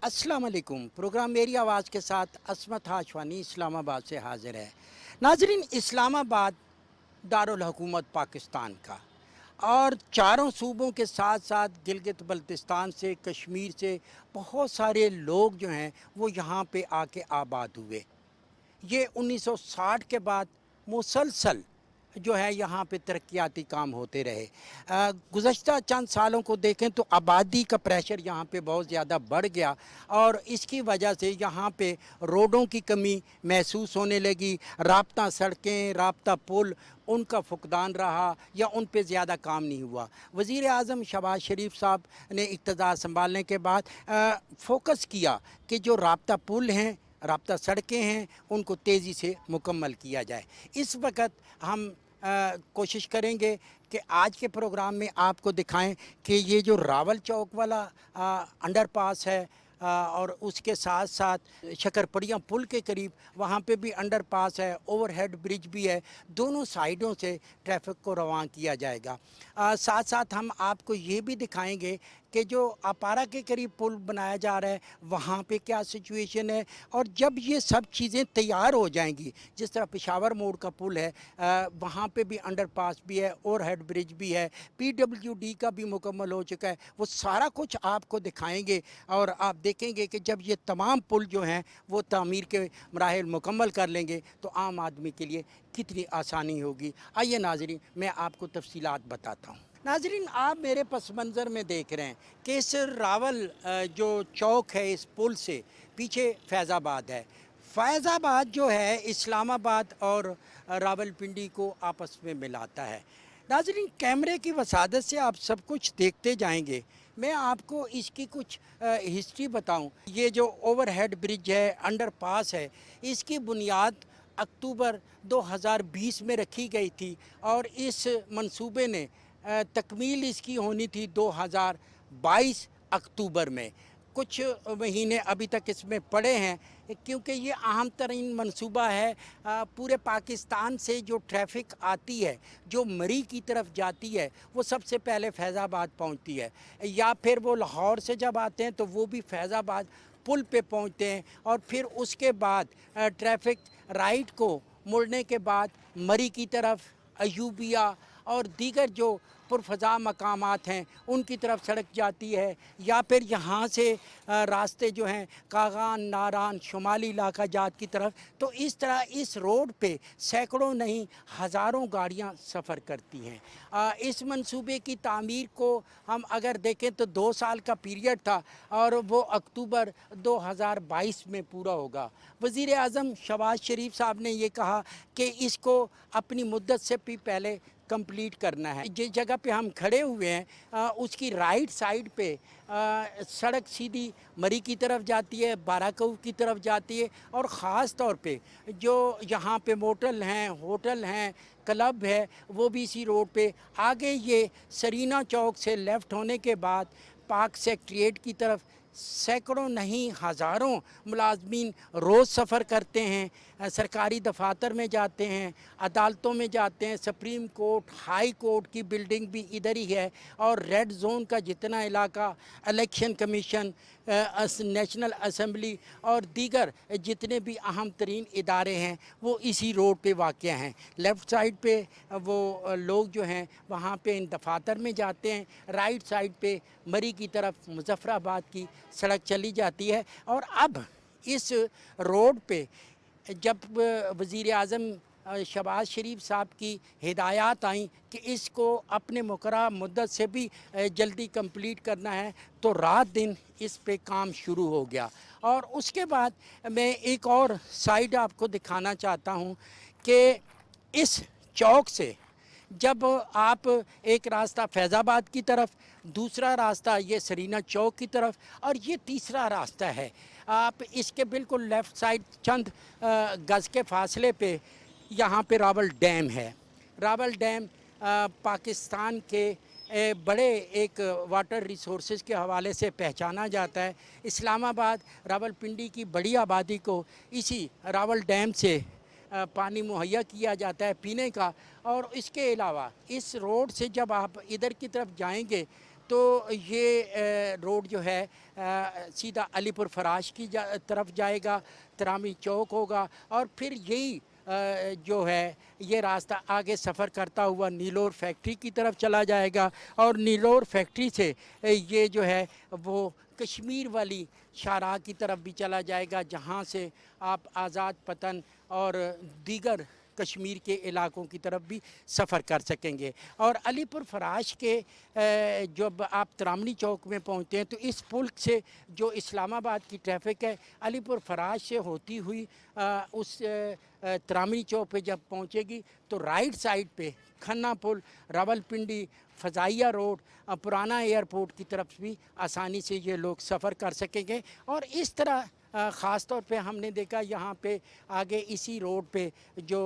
अस्सलाम वालेकुम। प्रोग्राम मेरी आवाज़ के साथ असमत हाशवानी इस्लामाबाद से हाज़िर है। नाजरीन, इस्लामाबाद दारुल हुकूमत पाकिस्तान का और चारों सूबों के साथ साथ गिलगित बल्तिस्तान से, कश्मीर से बहुत सारे लोग जो हैं वो यहाँ पे आके आबाद हुए। ये 1960 के बाद मुसलसल जो है यहाँ पे तरक्याती काम होते रहे। गुज़श्ता चंद सालों को देखें तो आबादी का प्रेशर यहाँ पे बहुत ज़्यादा बढ़ गया और इसकी वजह से यहाँ पे रोडों की कमी महसूस होने लगी। राब्ता सड़कें, राब्ता पुल, उनका फुकदान रहा या उन पे ज़्यादा काम नहीं हुआ। वज़ीर आज़म शहबाज शरीफ साहब ने इक़्तिदार संभालने के बाद फोकस किया कि जो राब्ता पुल हैं, राब्ता सड़कें हैं, उनको तेज़ी से मुकम्मल किया जाए। इस वक्त हम कोशिश करेंगे कि आज के प्रोग्राम में आपको दिखाएं कि ये जो रावल चौक वाला अंडरपास है और उसके साथ साथ शकरपड़ियाँ पुल के करीब वहाँ पे भी अंडरपास है, ओवरहेड ब्रिज भी है। दोनों साइडों से ट्रैफिक को रवान किया जाएगा। साथ साथ हम आपको ये भी दिखाएंगे कि जो अपारा के करीब पुल बनाया जा रहा है वहाँ पे क्या सिचुएशन है, और जब ये सब चीज़ें तैयार हो जाएंगी, जिस तरह पेशावर मोड़ का पुल है वहाँ पे भी अंडरपास भी है, ओवरहेड ब्रिज भी है, PWD का भी मुकम्मल हो चुका है, वो सारा कुछ आपको दिखाएंगे और आप देखेंगे कि जब ये तमाम पुल जो हैं वो तामीर के मराहिल मुकम्मल कर लेंगे तो आम आदमी के लिए कितनी आसानी होगी। आइए नाज़रीन, मैं आपको तफसीलात बताता हूँ। नाज़रीन, आप मेरे पस मंज़र में देख रहे हैं कि इस रावल जो चौक है, इस पुल से पीछे फैज़ाबाद है। फैज़ाबाद जो है इस्लामाबाद और रावलपिंडी को आपस में मिलाता है। नाज़रीन, कैमरे की वसादत से आप सब कुछ देखते जाएंगे। मैं आपको इसकी कुछ हिस्ट्री बताऊं। ये जो ओवरहेड ब्रिज है, अंडरपास है, इसकी बुनियाद अक्टूबर 2020 में रखी गई थी और इस मंसूबे ने तकमील इसकी होनी थी 2022 अक्टूबर में। कुछ महीने अभी तक इसमें पड़े हैं क्योंकि ये अहम तरीन मंसूबा है। पूरे पाकिस्तान से जो ट्रैफ़िक आती है, जो मरी की तरफ जाती है, वो सबसे पहले फैज़ाबाद पहुंचती है, या फिर वो लाहौर से जब आते हैं तो वो भी फैज़ाबाद पुल पे पहुंचते हैं और फिर उसके बाद ट्रैफ़िक राइट को मुड़ने के बाद मरी की तरफ, अयूबिया और दीगर जो पुरफ़ज़ा मकामात हैं उनकी तरफ सड़क जाती है, या फिर यहाँ से रास्ते जो हैं कागान, नारान, शुमाली इलाका जात की तरफ। तो इस तरह इस रोड पे सैकड़ों नहीं हज़ारों गाड़ियाँ सफ़र करती हैं। इस मंसूबे की तामीर को हम अगर देखें तो 2 साल का पीरियड था और वो अक्टूबर 2022 में पूरा होगा। वज़ीर आज़म शहबाज शरीफ साहब ने ये कहा कि इसको अपनी मुद्दत से भी पहले कंप्लीट करना है। जिस जगह पे हम खड़े हुए हैं उसकी राइट साइड पे सड़क सीधी मरी की तरफ जाती है, बाराकऊ की तरफ जाती है, और ख़ास तौर पे जो यहाँ पे मोटल हैं, होटल हैं, क्लब है, वो भी इसी रोड पे। आगे ये सरीना चौक से लेफ़्ट होने के बाद पाक सेक्रेटेरिएट की तरफ सैकड़ों नहीं हज़ारों मुलाजमीन रोज़ सफ़र करते हैं, सरकारी दफातर में जाते हैं, अदालतों में जाते हैं। सुप्रीम कोर्ट, हाई कोर्ट की बिल्डिंग भी इधर ही है, और रेड जोन का जितना इलाका, इलेक्शन कमीशन, नेशनल असम्बली और दीगर जितने भी अहम तरीन इदारे हैं वो इसी रोड पे वाक़या हैं। लेफ़्ट साइड पे वो लोग जो हैं वहाँ पे इन दफातर में जाते हैं, राइट साइड पे मरी की तरफ मुज़फ़्फ़राबाद की सड़क चली जाती है। और अब इस रोड पे जब वज़ीर आज़म शहबाज शरीफ साहब की हिदायत आई कि इसको अपने मुकर्रर मुद्दत से भी जल्दी कंप्लीट करना है, तो रात दिन इस पे काम शुरू हो गया। और उसके बाद मैं एक और साइड आपको दिखाना चाहता हूँ कि इस चौक से जब आप एक रास्ता फैज़ाबाद की तरफ, दूसरा रास्ता ये सरीना चौक की तरफ, और ये तीसरा रास्ता है, आप इसके बिल्कुल लेफ़्ट साइड चंद गज़ के फासले पे यहाँ पे रावल डैम है। रावल डैम पाकिस्तान के बड़े एक वाटर रिसोर्सेज के हवाले से पहचाना जाता है। इस्लामाबाद रावलपिंडी की बड़ी आबादी को इसी रावल डैम से पानी मुहैया किया जाता है पीने का। और इसके अलावा इस रोड से जब आप इधर की तरफ जाएंगे تو یہ روڈ جو ہے سیدھا علی پور فراش کی طرف جائے گا، ترامی چوک ہوگا، اور پھر یہی جو ہے یہ راستہ آگے سفر کرتا ہوا نیلور فیکٹری کی طرف چلا جائے گا، اور نیلور فیکٹری سے یہ جو ہے وہ کشمیر والی شاہراہ کی طرف بھی چلا جائے گا، جہاں سے آپ آزاد پتن اور دیگر کشمیر کے علاقوں کی طرف بھی سفر کر سکیں گے۔ اور علی پور فراش کے جب آپ ترامنی چوک میں پہنچتے ہیں تو اس پل سے جو اسلام آباد کی ٹریفک ہے علی پور فراش سے ہوتی ہوئی اس ترامنی چوک پہ جب پہنچے گی تو رائٹ سائڈ پہ کھنہ پل، راولپنڈی، فضائیہ روڈ، پرانا ایئرپورٹ کی طرف بھی آسانی سے یہ لوگ سفر کر سکیں گے۔ اور اس طرح خاص طور پہ ہم نے دیکھا یہاں پہ آگے اسی روڈ پہ جو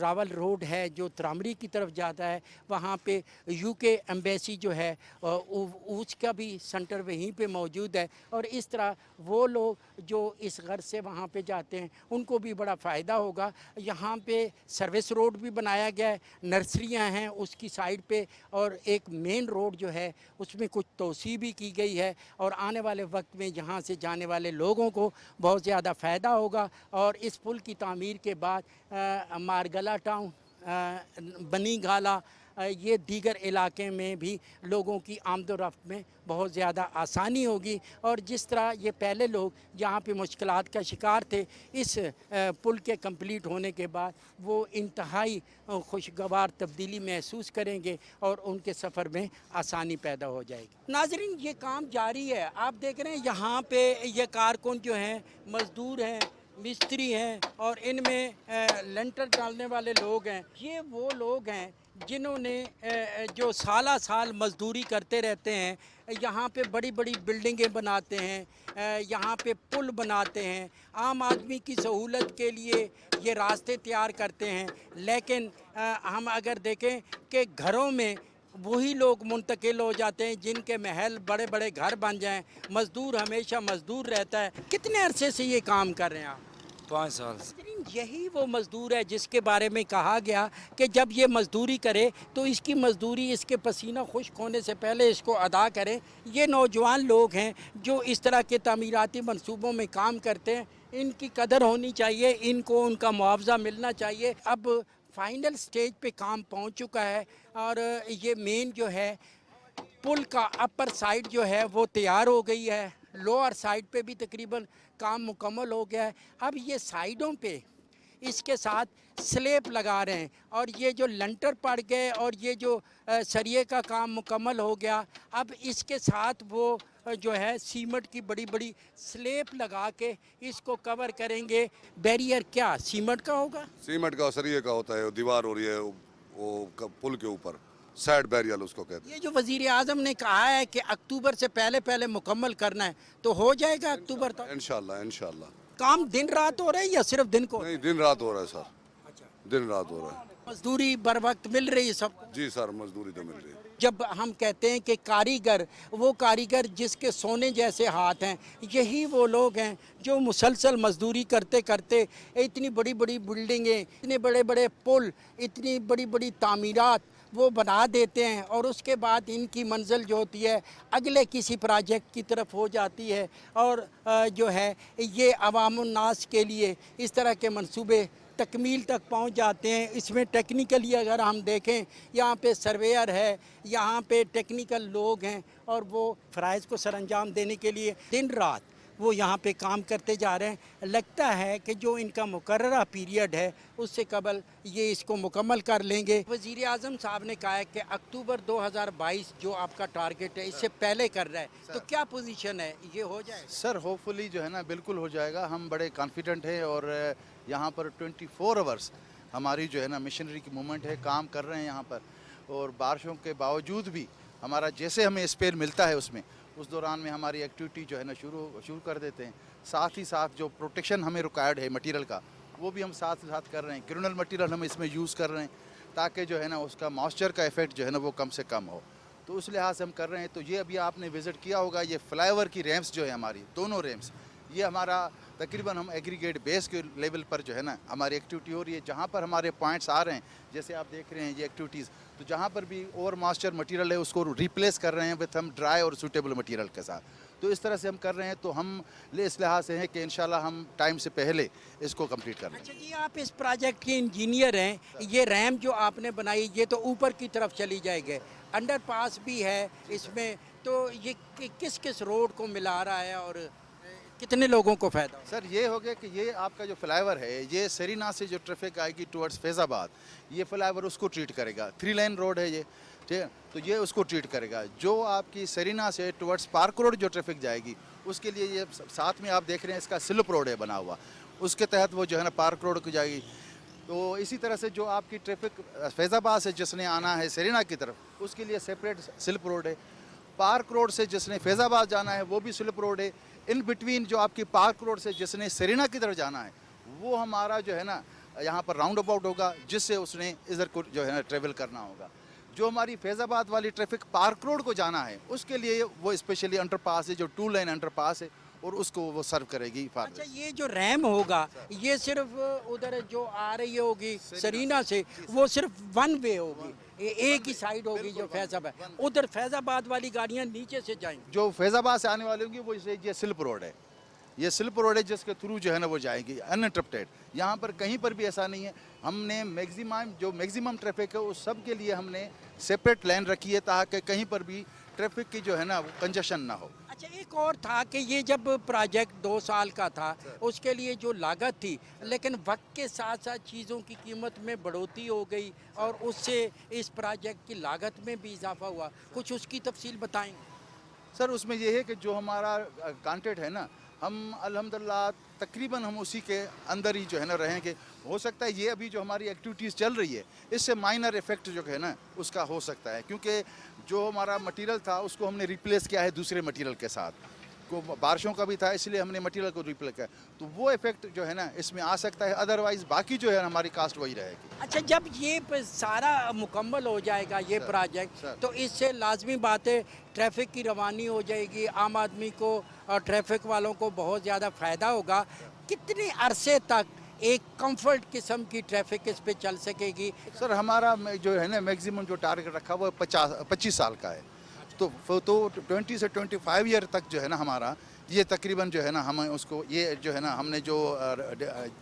راول روڈ ہے جو ترامری کی طرف جاتا ہے، وہاں پہ یو کے ایمبیسی جو ہے اس کا بھی سنٹر وہیں پہ موجود ہے، اور اس طرح وہ لوگ جو اس غرض سے وہاں پہ جاتے ہیں ان کو بھی بڑا فائدہ ہوگا۔ یہاں پہ سروس روڈ بھی بنایا گیا ہے، نرسریاں ہیں اس کی سائڈ پہ، اور ایک مین روڈ جو ہے اس میں کچھ توسیع بھی کی گئی ہے، اور آنے والے وقت میں یہاں سے جانے والے لوگوں کو بہت زیادہ فائدہ ہوگا۔ اور اس پل کی تعمیر کے بعد مارگلا ٹاؤن، بنی گالا، یہ دیگر علاقے میں بھی لوگوں کی آمد و رفت میں بہت زیادہ آسانی ہوگی۔ اور جس طرح یہ پہلے لوگ جہاں پہ مشکلات کا شکار تھے، اس پل کے کمپلیٹ ہونے کے بعد وہ انتہائی خوشگوار تبدیلی محسوس کریں گے اور ان کے سفر میں آسانی پیدا ہو جائے گی۔ ناظرین، یہ کام جاری ہے، آپ دیکھ رہے ہیں یہاں پہ یہ کارکن جو ہیں، مزدور ہیں، مستری ہیں، اور ان میں لنٹر ڈالنے والے لوگ ہیں۔ یہ وہ لوگ ہیں جنہوں نے جو سالہ سال مزدوری کرتے رہتے ہیں، یہاں پہ بڑی بڑی بلڈنگیں بناتے ہیں، یہاں پہ پل بناتے ہیں، عام آدمی کی سہولت کے لیے یہ راستے تیار کرتے ہیں۔ لیکن ہم اگر دیکھیں کہ گھروں میں وہی لوگ منتقل ہو جاتے ہیں جن کے محل بڑے بڑے گھر بن جائیں، مزدور ہمیشہ مزدور رہتا ہے۔ کتنے عرصے سے یہ کام کر رہے ہیں آپ؟ 5 سال سے۔ یہی وہ مزدور ہے جس کے بارے میں کہا گیا کہ جب یہ مزدوری کرے تو اس کی مزدوری اس کے پسینہ خشک ہونے سے پہلے اس کو ادا کرے۔ یہ نوجوان لوگ ہیں جو اس طرح کے تعمیراتی منصوبوں میں کام کرتے ہیں، ان کی قدر ہونی چاہیے، ان کو ان کا معاوضہ ملنا چاہیے۔ اب فائنل سٹیج پہ کام پہنچ چکا ہے، اور یہ مین جو ہے پل کا اپر سائڈ جو ہے وہ تیار ہو گئی ہے، لوور سائڈ پہ بھی تقریباً کام مکمل ہو گیا ہے۔ اب یہ سائیڈوں پہ اس کے ساتھ سلیب لگا رہے ہیں، اور یہ جو لنٹر پڑ گئے اور یہ جو سریے کا کام مکمل ہو گیا، اب اس کے ساتھ وہ جو ہے سیمنٹ کی بڑی بڑی سلیب لگا کے اس کو کور کریں گے۔ بیریئر کیا سیمنٹ کا ہوگا؟ سیمنٹ کا سریے کا ہوتا ہے، دیوار ہو رہی ہے وہ پل کے اوپر، سائڈ بیریئر اس کو کہتے ہیں۔ یہ جو وزیر اعظم نے کہا ہے کہ اکتوبر سے پہلے مکمل کرنا ہے، تو ہو جائے گا اکتوبر تک؟ انشاءاللہ۔ کام دن رات ہو رہا ہے یا صرف دن کو؟ نہیں، دن رات ہو رہا ہے سر، دن رات ہو رہا ہے۔ مزدوری بر وقت مل رہی ہے سب کو؟ جی سر، مزدوری تو مل رہی ہے۔ جب ہم کہتے ہیں کہ کاریگر، وہ کاریگر جس کے سونے جیسے ہاتھ ہیں، یہی وہ لوگ ہیں جو مسلسل مزدوری کرتے کرتے اتنی بڑی بڑی بلڈنگیں، اتنے بڑے بڑے پل، اتنی بڑی بڑی تعمیرات وہ بنا دیتے ہیں، اور اس کے بعد ان کی منزل جو ہوتی ہے اگلے کسی پروجیکٹ کی طرف ہو جاتی ہے، اور جو ہے یہ عوام الناس کے لیے اس طرح کے منصوبے تکمیل تک پہنچ جاتے ہیں۔ اس میں ٹیکنیکلی اگر ہم دیکھیں، یہاں پہ سرویئر ہے، یہاں پہ ٹیکنیکل لوگ ہیں، اور وہ فرائض کو سر انجام دینے کے لیے دن رات وہ یہاں پہ کام کرتے جا رہے ہیں۔ لگتا ہے کہ جو ان کا مقررہ پیریڈ ہے اس سے قبل یہ اس کو مکمل کر لیں گے۔ وزیر اعظم صاحب نے کہا ہے کہ اکتوبر 2022 جو آپ کا ٹارگٹ ہے اس سے پہلے کر رہا ہے، تو کیا پوزیشن ہے، یہ ہو جائے گا؟ سر ہوپ فلی جو ہے نا بالکل ہو جائے گا، ہم بڑے کانفیڈنٹ ہیں، اور یہاں پر 24 آورس ہماری جو ہے نا مشنری کی موومنٹ ہے، کام کر رہے ہیں یہاں پر، اور بارشوں کے باوجود بھی ہمارا جیسے ہمیں اسپیل ملتا ہے اس دوران میں ہماری ایکٹیویٹی جو ہے نا شروع کر دیتے ہیں۔ ساتھ ہی ساتھ جو پروٹیکشن ہمیں ریکوائرڈ ہے مٹیریل کا، وہ بھی ہم ساتھ کر رہے ہیں۔ گرینل مٹیریل ہم اس میں یوز کر رہے ہیں تاکہ جو ہے نا اس کا موئسچر کا ایفیکٹ جو ہے نا وہ کم سے کم ہو، تو اس لحاظ سے ہم کر رہے ہیں۔ تو یہ ابھی آپ نے وزٹ کیا ہوگا، یہ فلائی اوور کی ریمپس جو ہے ہماری دونوں ریمپس، ये हमारा तकरीबन हम एग्रीगेट बेस के लेवल पर जो है ना हमारी एक्टिविटी हो रही है, जहाँ पर हमारे पॉइंट्स आ रहे हैं, जैसे आप देख रहे हैं ये एक्टिविटीज़, तो जहाँ पर भी ओवर मॉइस्चर मटीरियल है उसको रिप्लेस कर रहे हैं विथ हम ड्राई और सूटेबल मटीरियल के साथ। तो इस तरह से हम कर रहे हैं, तो हम इस लिहाज से हैं कि इंशाल्लाह हम टाइम से पहले इसको कंप्लीट कर लेंगे। अच्छा जी, आप इस प्रोजेक्ट के इंजीनियर हैं। ये रैम जो आपने बनाई ये तो ऊपर की तरफ चली जाएगी, अंडर पास भी है इसमें, तो ये किस किस रोड को मिला रहा है और कितने लोगों को फ़ायदा? सर ये हो गया कि ये आपका जो फ्लाईओवर है, ये सरीना से जो ट्रैफिक आएगी टुवर्ड्स फैज़ाबाद, ये फ्लाईओवर उसको ट्रीट करेगा। 3 लेन रोड है ये, ठीक है, तो ये उसको ट्रीट करेगा। जो आपकी सरीना से टुवर्ड्स पार्क रोड जो ट्रैफिक जाएगी, उसके लिए ये साथ में आप देख रहे हैं इसका स्लिप रोड है बना हुआ, उसके तहत वो जो है ना पार्क रोड को जाएगी। तो इसी तरह से जो आपकी ट्रैफिक फैज़ाबाद से जिसने आना है सरीना की तरफ, उसके लिए सेपरेट स्लिप रोड है। पार्क रोड से जिसने फैज़ाबाद जाना है वो भी स्लिप रोड है। इन बिटवीन जो आपकी पार्क रोड से जिसने सरीना की तरफ जाना है, वो हमारा जो है ना यहाँ पर राउंड अबाउट होगा, जिससे उसने इधर को जो है ना ट्रेवल करना होगा। जो हमारी फैज़ाबाद वाली ट्रैफिक पार्क रोड को जाना है, उसके लिए वो स्पेशली अंडरपास है, जो 2 लेन अंडरपास है, और उसको वो सर्व करेगी अच्छा, फार। ये जो रैम होगा ये सिर्फ उधर जो आ रही होगी सरीना से, वो सिर्फ 1 वे होगी, एक ही साइड होगी जो फैज़ाबाद, उधर फैज़ाबाद वाली गाड़ियाँ नीचे से जाएंगी। जो फैज़ाबाद से आने वाली होंगी वो ये स्लिप रोड है, ये स्लिप रोड है जिसके थ्रू जो है ना वो जाएंगी अनइंटरप्टेड। यहाँ पर कहीं पर भी ऐसा नहीं है। हमने मैक्सिमम ट्रैफिक है उस सब के लिए हमने सेपरेट लाइन रखी है, ताकि कहीं पर भी ट्रैफिक की जो है ना वो कंजेशन ना हो। अच्छा, एक और था कि ये जब प्रोजेक्ट 2 साल का था, उसके लिए जो लागत थी, लेकिन वक्त के साथ साथ चीज़ों की कीमत में बढ़ोतरी हो गई और उससे इस प्रोजेक्ट की लागत में भी इजाफा हुआ, कुछ उसकी तफसील बताएंगे? सर उसमें ये है कि जो हमारा कॉन्टेंट है ना, हम अल्हम्दुलिल्लाह तकरीबन हम उसी के अंदर ही जो है ना रहेंगे। हो सकता है ये अभी जो हमारी एक्टिविटीज़ चल रही है, इससे माइनर इफेक्ट जो है ना उसका हो सकता है, क्योंकि जो हमारा मटेरियल था उसको हमने रिप्लेस किया है दूसरे मटेरियल के साथ, को बारिशों का भी था इसलिए हमने मटेरियल को रिप्लेस किया, तो वो इफेक्ट जो है ना इसमें आ सकता है। अदरवाइज़ बाकी जो है हमारी कास्ट वही रहेगी। अच्छा, जब ये सारा मुकम्मल हो जाएगा ये प्रोजेक्ट, तो इससे लाजमी बात है ट्रैफिक की रवानी हो जाएगी, आम आदमी को और ट्रैफिक वालों को बहुत ज़्यादा फ़ायदा होगा। कितने अरसे तक एक कंफर्ट किस्म की ट्रैफिक इस पे चल सकेगी? सर हमारा जो है ना मैक्सिमम जो टारगेट रखा हुआ है 25 साल का है, तो 20 से 25 ईयर तक जो है ना हमारा ये तकरीबन जो है ना हम उसको ये जो है ना हमने जो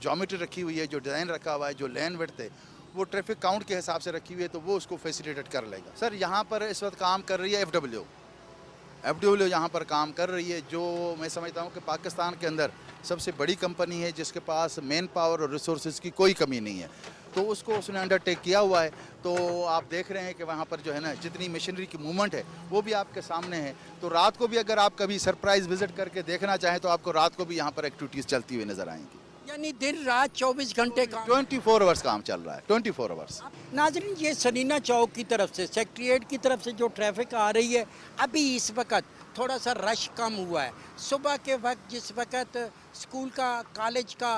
ज्योमेट्री रखी हुई है, जो डिज़ाइन रखा हुआ है, जो लेन विड्थ है, वो ट्रैफिक काउंट के हिसाब से रखी हुई है, तो वो उसको फैसिलिटेट कर लेगा। सर यहाँ पर इस वक्त काम कर रही है एफडब्ल्यू यहाँ पर काम कर रही है, जो मैं समझता हूँ कि पाकिस्तान के अंदर सबसे बड़ी कंपनी है, जिसके पास मैन पावर और रिसोर्सेज की कोई कमी नहीं है, तो उसको उसने अंडरटेक किया हुआ है। तो आप देख रहे हैं कि वहाँ पर जो है ना जितनी मशीनरी की मूवमेंट है वो भी आपके सामने है। तो रात को भी अगर आप कभी सरप्राइज विजिट करके देखना चाहें तो आपको रात को भी यहाँ पर एक्टिविटीज़ चलती हुई नज़र आएंगी। यानी दिन रात 24 घंटे काम? 24 आवर्स काम चल रहा है, 24 आवर्स। नाजरीन, ये सरीना चौक की तरफ से, सेक्रेटेरिएट की तरफ से जो ट्रैफिक आ रही है, अभी इस वक्त थोड़ा सा रश कम हुआ है। सुबह के वक्त जिस वक्त स्कूल का, कॉलेज का,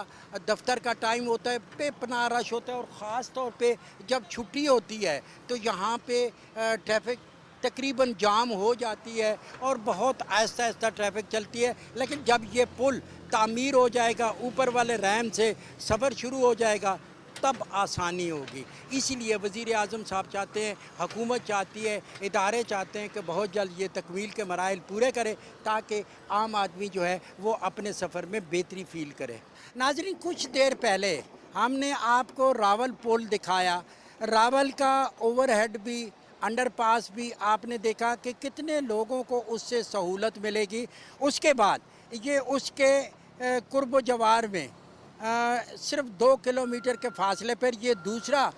दफ्तर का टाइम होता है, बेपनाह रश होता है, और ख़ास तौर पे जब छुट्टी होती है तो यहाँ पे ट्रैफिक तकरीबन जाम हो जाती है और बहुत आहिस्ता आहिस्ता ट्रैफिक चलती है। लेकिन जब ये पुल तामीर हो जाएगा, ऊपर वाले रैम से सफ़र शुरू हो जाएगा, तब आसानी होगी। इसीलिए वज़ीर आज़म साहब चाहते हैं, हुकूमत चाहती है, इदारे चाहते हैं कि बहुत जल्द ये तकमील के मराइल पूरे करें, ताकि आम आदमी जो है वो अपने सफ़र में बेहतरी फ़ील करे। नाज़रीन, कुछ देर पहले हमने आपको रावल पुल दिखाया, रावल का ओवरहेड भी, अंडरपास भी आपने देखा कि कितने लोगों को उससे सहूलत मिलेगी। उसके बाद ये उसके कुर्ब जवार में सिर्फ 2 किलोमीटर के फासले पर ये दूसरा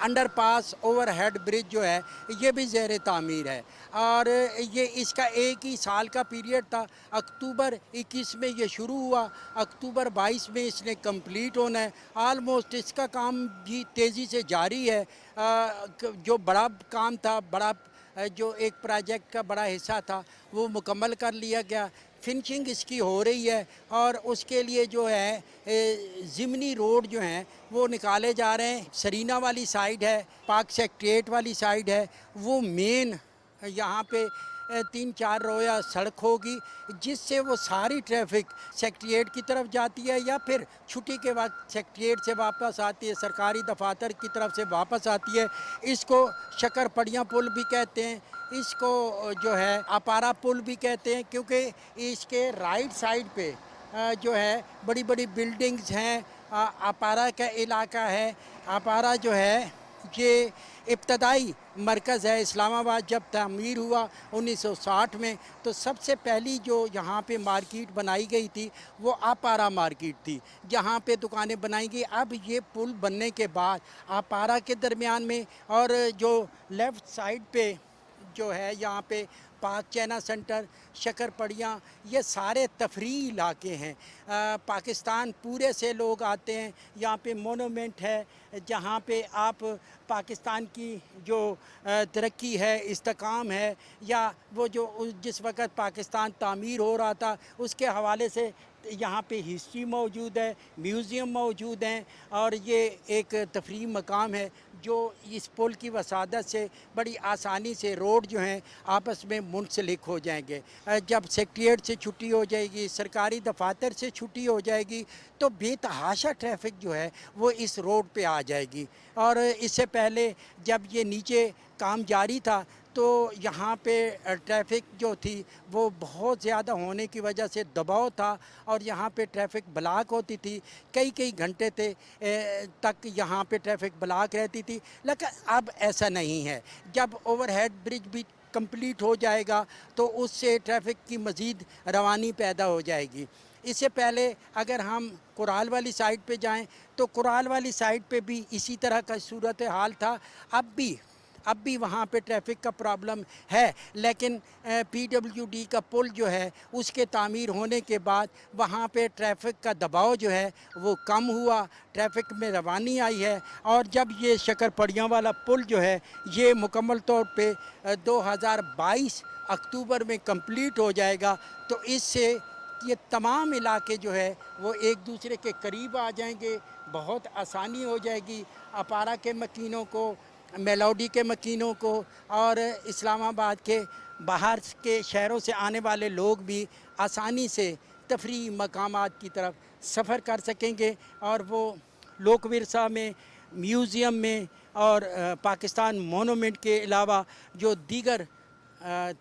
अंडरपास ओवरहेड ब्रिज जो है ये भी ज़ेर तामीर है, और ये इसका एक ही साल का पीरियड था। अक्टूबर 21 में ये शुरू हुआ, अक्टूबर 22 में इसने कंप्लीट होना है। आलमोस्ट इसका काम भी तेज़ी से जारी है। जो बड़ा काम था, बड़ा जो एक प्रोजेक्ट का बड़ा हिस्सा था, वो मुकम्मल कर लिया गया। फिनिशिंग इसकी हो रही है और उसके लिए जो है ज़िमनी रोड जो हैं वो निकाले जा रहे हैं। सरीना वाली साइड है, पाक सेक्रेटेरिएट वाली साइड है, वो मेन यहाँ पे तीन चार रोया सड़क होगी जिससे वो सारी ट्रैफिक सेक्रेटेरिएट की तरफ जाती है या फिर छुट्टी के वक्त सेक्रेटेरिएट से वापस आती है, सरकारी दफातर की तरफ से वापस आती है। इसको शक्करपड़ियाँ पुल भी कहते हैं, इसको जो है अपारा पुल भी कहते हैं, क्योंकि इसके राइट साइड पे जो है बड़ी बड़ी बिल्डिंग्स हैं। अपारा का इलाका है। अपारा जो है ये इब्तदाई मरकज़ है। इस्लामाबाद जब तामीर हुआ 1960 में तो सबसे पहली जो यहाँ पे मार्केट बनाई गई थी वो अपारा मार्केट थी, जहाँ पे दुकानें बनाई गई। अब ये पुल बनने के बाद अपारा के दरमियान में और जो लेफ़्ट साइड पे जो है यहाँ पे पाक चैना सेंटर, शक्करपड़ियाँ, ये सारे तफरीही इलाके हैं। पाकिस्तान पूरे से लोग आते हैं। यहाँ पे मोनूमेंट है जहाँ पे आप पाकिस्तान की जो तरक्की है, इस्तेकाम है, या वो जो जिस वक़्त पाकिस्तान तामीर हो रहा था उसके हवाले से यहाँ पे हिस्ट्री मौजूद है, म्यूज़ियम मौजूद हैं, और ये एक तफरीही मकाम है जो इस पुल की वसादत से बड़ी आसानी से रोड जो हैं आपस में मुंसलिक हो जाएंगे। जब सेक्रेटेरिएट से छुट्टी हो जाएगी, सरकारी दफातर से छुट्टी हो जाएगी, तो बेतहाशा ट्रैफिक जो है वो इस रोड पे आ जाएगी। और इससे पहले जब ये नीचे काम जारी था तो यहाँ पे ट्रैफिक जो थी वो बहुत ज़्यादा होने की वजह से दबाव था और यहाँ पे ट्रैफिक ब्लॉक होती थी। कई कई घंटे तक यहाँ पे ट्रैफिक ब्लॉक रहती थी। लेकिन अब ऐसा नहीं है। जब ओवरहेड ब्रिज भी कंप्लीट हो जाएगा तो उससे ट्रैफिक की मज़ीद रवानी पैदा हो जाएगी। इससे पहले अगर हम कुराल वाली साइड पे जाएं तो कुराल वाली साइड पे भी इसी तरह का सूरत हाल था। अब भी वहाँ पे ट्रैफिक का प्रॉब्लम है, लेकिन PWD का पुल जो है उसके तामीर होने के बाद वहाँ पे ट्रैफिक का दबाव जो है वो कम हुआ, ट्रैफिक में रवानी आई है। और जब ये शक्करपड़ियाँ वाला पुल जो है ये मुकम्मल तौर पे 2022 अक्टूबर में कंप्लीट हो जाएगा तो इससे ये तमाम इलाके जो है वो एक दूसरे के करीब आ जाएंगे, बहुत आसानी हो जाएगी अपारा के मकीनों को, मेलोडी के मकीनों को, और इस्लामाबाद के बाहर के शहरों से आने वाले लोग भी आसानी से तफरीही मकामात की तरफ सफ़र कर सकेंगे। और वो लोक विरसा में, म्यूज़ियम में और पाकिस्तान मोनूमेंट के अलावा जो दीगर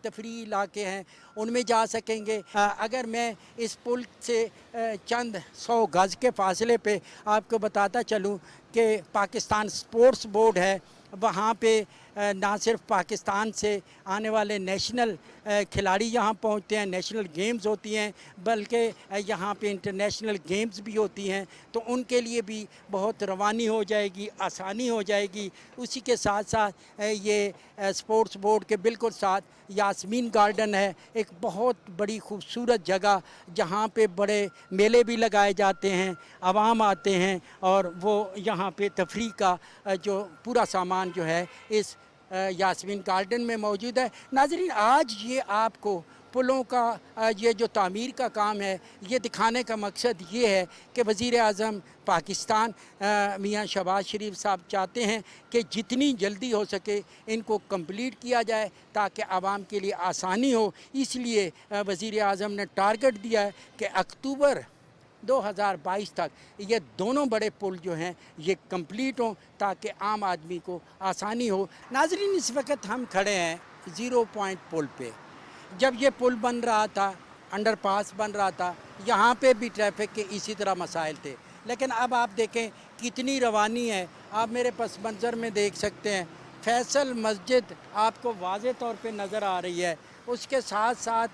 तफरीही इलाके हैं उनमें जा सकेंगे। अगर मैं इस पुल से चंद 100 गज़ के फ़ासले पे आपको बताता चलूँ कि पाकिस्तान स्पोर्ट्स बोर्ड है, वहाँ पे ना सिर्फ पाकिस्तान से आने वाले नेशनल खिलाड़ी यहाँ पहुँचते हैं, नेशनल गेम्स होती हैं, बल्कि यहाँ पे इंटरनेशनल गेम्स भी होती हैं, तो उनके लिए भी बहुत रवानी हो जाएगी, आसानी हो जाएगी। उसी के साथ साथ ये स्पोर्ट्स बोर्ड के बिल्कुल साथ यास्मीन गार्डन है, एक बहुत बड़ी खूबसूरत जगह जहाँ पे बड़े मेले भी लगाए जाते हैं, आवाम आते हैं और वो यहाँ पे तफरीह का जो पूरा सामान जो है इस यास्मीन गार्डन में मौजूद है। नाज़रीन, आज ये आपको पुलों का ये जो तामीर का काम है ये दिखाने का मकसद ये है कि वज़ीर आज़म पाकिस्तान मियाँ शहबाज शरीफ साहब चाहते हैं कि जितनी जल्दी हो सके इनको कंप्लीट किया जाए ताकि आवाम के लिए आसानी हो। इसलिए वज़ीर आज़म ने टारगेट दिया है कि अक्टूबर 2022 तक ये दोनों बड़े पुल जो हैं ये कंप्लीट हों ताकि आम आदमी को आसानी हो। नाज़रीन, इस वक्त हम खड़े हैं 0 पॉइंट पुल पे। जब ये पुल बन रहा था, अंडरपास बन रहा था, यहाँ पे भी ट्रैफिक के इसी तरह मसाइल थे, लेकिन अब आप देखें कितनी रवानी है। आप मेरे पस मंज़र में देख सकते हैं फैसल मस्जिद आपको वाज़े तौर पे नज़र आ रही है। उसके साथ साथ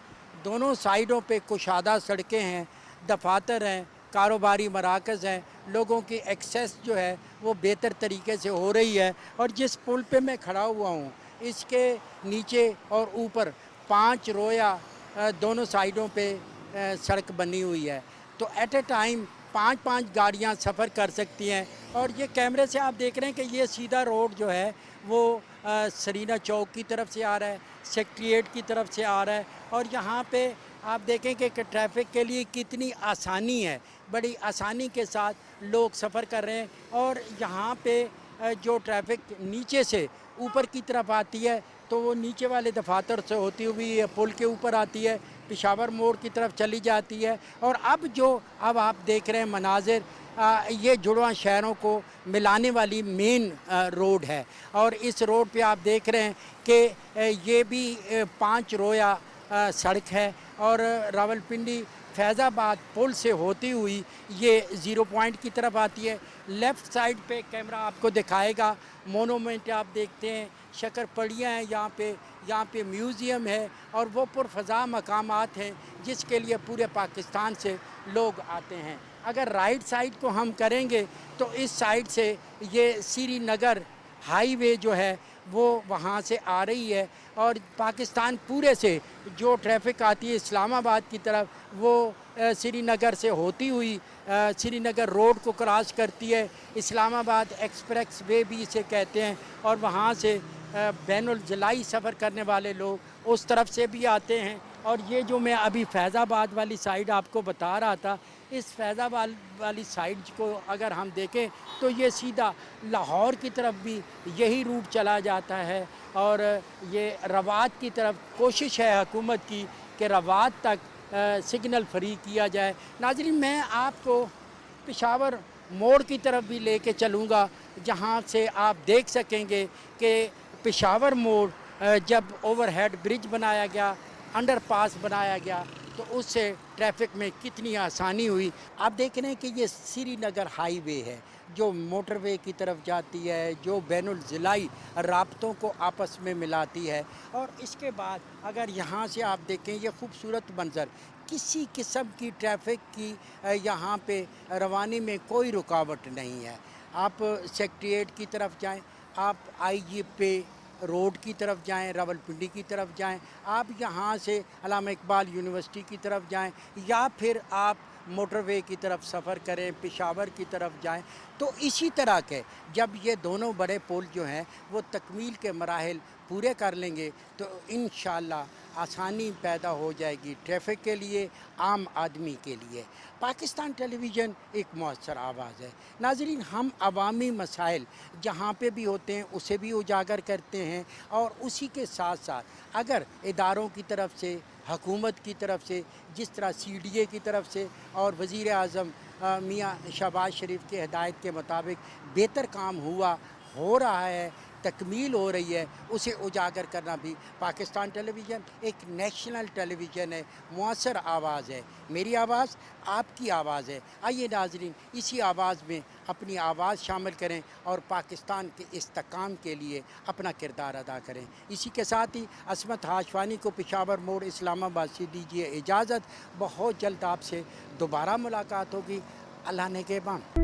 दोनों साइडों पे कुशादा सड़कें हैं, दफातर हैं, कारोबारी मराकज़ हैं, लोगों की एक्सेस जो है वो बेहतर तरीके से हो रही है। और जिस पुल पे मैं खड़ा हुआ हूँ इसके नीचे और ऊपर 5 रोया दोनों साइडों पे सड़क बनी हुई है, तो एट ए टाइम 5-5 गाड़ियाँ सफ़र कर सकती हैं। और ये कैमरे से आप देख रहे हैं कि ये सीधा रोड जो है वो सरीना चौक की तरफ से आ रहा है, सेक्रेटेरिएट की तरफ से आ रहा है। और यहाँ पे आप देखें कि ट्रैफिक के लिए कितनी आसानी है, बड़ी आसानी के साथ लोग सफ़र कर रहे हैं। और यहाँ पे जो ट्रैफिक नीचे से ऊपर की तरफ आती है तो वो नीचे वाले दफातर से होती हुई पुल के ऊपर आती है, पेशावर मोड़ की तरफ चली जाती है। और अब आप देख रहे हैं मनाजिर, ये जुड़वा शहरों को मिलाने वाली मेन रोड है। और इस रोड पे आप देख रहे हैं कि ये भी 5 रोया सड़क है और रावलपिंडी फैज़ाबाद पुल से होती हुई ये 0 पॉइंट की तरफ आती है। लेफ़्ट साइड पे कैमरा आपको दिखाएगा, मोनूमेंट आप देखते हैं, शक्करपड़ियाँ हैं यहाँ पे म्यूज़ियम है और वो पुरफ़ज़ा मकामात हैं जिसके लिए पूरे पाकिस्तान से लोग आते हैं। अगर राइट साइड को हम करेंगे तो इस साइड से ये श्रीनगर हाईवे जो है वो वहाँ से आ रही है और पाकिस्तान पूरे से जो ट्रैफिक आती है इस्लामाबाद की तरफ वो श्रीनगर से होती हुई श्रीनगर रोड को क्रॉस करती है। इस्लामाबाद एक्सप्रेस वे भी इसे कहते हैं और वहाँ से बैनुल ज़िलाई सफ़र करने वाले लोग उस तरफ से भी आते हैं। और ये जो मैं अभी फैज़ाबाद वाली साइड आपको बता रहा था, इस फैज़ाबाद वाली साइड को अगर हम देखें तो ये सीधा लाहौर की तरफ भी यही रूट चला जाता है। और ये रवात की तरफ कोशिश है हुकूमत की कि रवात तक सिग्नल फ्री किया जाए। नाज़रीन, मैं आपको पेशावर मोड़ की तरफ भी लेके चलूँगा जहाँ से आप देख सकेंगे कि पेशावर मोड़ जब ओवरहेड ब्रिज बनाया गया, अंडरपास बनाया गया, तो उससे ट्रैफिक में कितनी आसानी हुई। आप देख रहे हैं कि ये श्रीनगर हाईवे है जो मोटरवे की तरफ जाती है, जो बैनुल ज़िलाई राब्तों को आपस में मिलाती है। और इसके बाद अगर यहाँ से आप देखें ये खूबसूरत मंज़र, किसी किस्म की ट्रैफिक की यहाँ पे रवानी में कोई रुकावट नहीं है। आप सेक्रेटेरिएट की तरफ जाएं, आप IG पे रोड की तरफ जाएं, रावलपिंडी की तरफ जाएं, आप यहाँ से अल्लामा इकबाल यूनिवर्सिटी की तरफ जाएं, या फिर आप मोटरवे की तरफ सफ़र करें, पेशावर की तरफ जाएं, तो इसी तरह के जब ये दोनों बड़े पुल जो हैं वो तकमील के मराहिल पूरे कर लेंगे तो इंशाअल्लाह आसानी पैदा हो जाएगी ट्रैफिक के लिए, आम आदमी के लिए। पाकिस्तान टेलीविज़न एक मौसर आवाज़ है। नाज़रीन, हम अवामी मसाइल जहाँ पे भी होते हैं उसे भी उजागर करते हैं और उसी के साथ साथ अगर इदारों की तरफ से, हुकूमत की तरफ से, जिस तरह CDA की तरफ से और वज़ीर आज़म मियाँ शहबाज शरीफ के हिदायत के मुताबिक बेहतर काम हो रहा है, तकमील हो रही है, उसे उजागर करना भी पाकिस्तान टेलीविज़न एक नेशनल टेलीविज़न है, मुअस्सर आवाज़ है। मेरी आवाज़ आपकी आवाज़ है। आइए नाज़रीन, इसी आवाज़ में अपनी आवाज़ शामिल करें और पाकिस्तान के इस्तेकाम के लिए अपना किरदार अदा करें। इसी के साथ ही असमत हाशवानी को पेशावर मोड़ इस्लामाबाद से दीजिए इजाज़त। बहुत जल्द आपसे दोबारा मुलाकात होगी। अल्लाह ने के बाम।